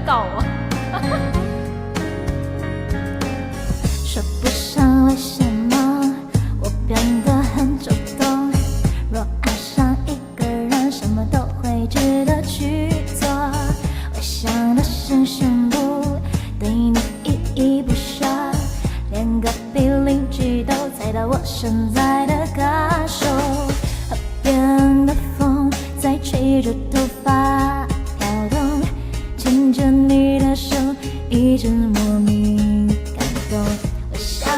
告我。说不上为什么我变得很主动，若爱上一个人，什么都会值得去做。我想的是宣布对你依依不舍，连隔壁邻居都猜到我现在的感受。河边的风在吹着头发飘动，牵着你的手一直莫名感动。我想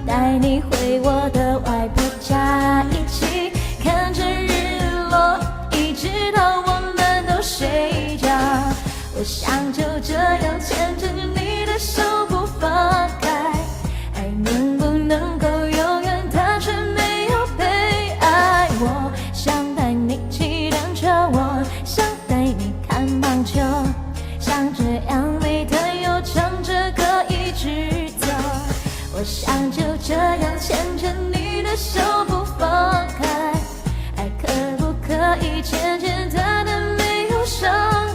带你回我的外婆家，一起看着日落，一直到我们都睡着。我想就这样牵着你的手不放开，爱能不能够永远单纯没有被爱？我想带你骑单车，我想带你看棒球，像这样没担忧，唱着歌一直走。我想就这样牵着你的手不放开，爱可不可以简简单单没有伤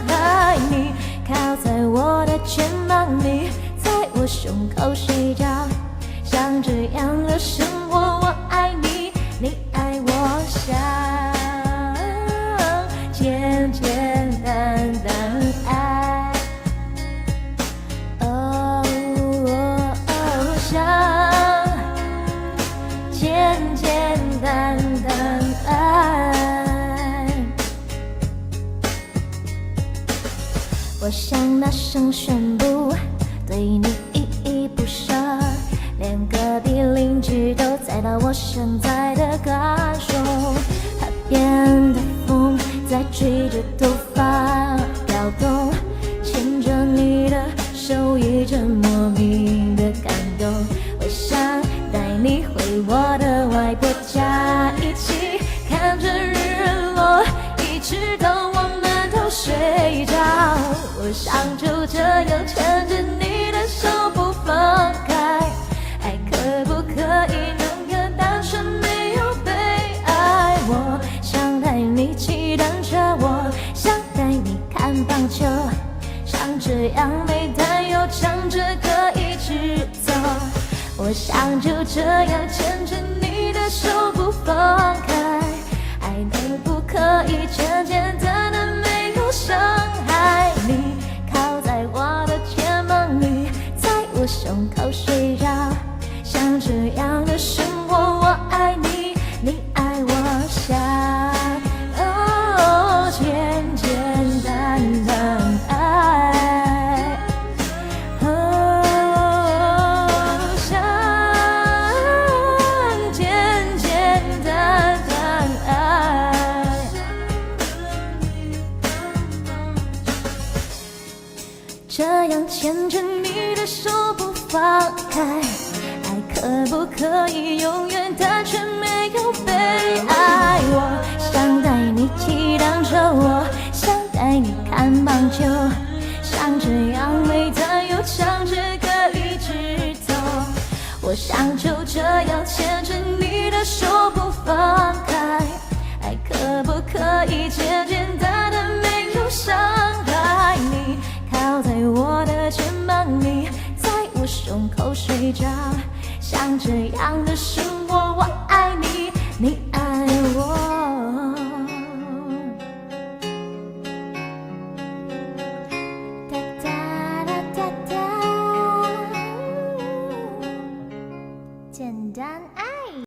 害？你靠在我的肩膀里，在我胸口睡觉，像这样的生活，我爱你，你爱我，想简简单单爱。哦哦哦，想简简单单爱。我想大声宣布对你依依不舍，连隔壁邻居都猜到我现在的感受。河边的风在吹着头发飘动，牵着你的手一直莫名的感动。我想带你回我的外婆家，一起看着日落，一直到我们都睡着。我想就这样牵着你的手不放开，爱可不可以能更单纯没有被爱？我想带你骑单车，我想带你看棒球，像这样没担忧，唱着歌一直走。我想就这样牵着你的手不放开，爱可不可以简简单单没有伤害？你靠在我的肩膀里，在我胸口睡着，像这样的生活，我爱你，你爱我，想哦简简单单爱，哦想简简单单爱。这样牵着你的手不放开，爱可不可以永远单纯没有被爱？我想带你骑单车，我想带你看棒球，像这样没担忧，唱着歌一直走。我想就这样牵着你的手不放开，爱可不可以简简单单没有伤害？你靠在我的肩膀里，在我胸口睡着，像这样的生活，我爱你，你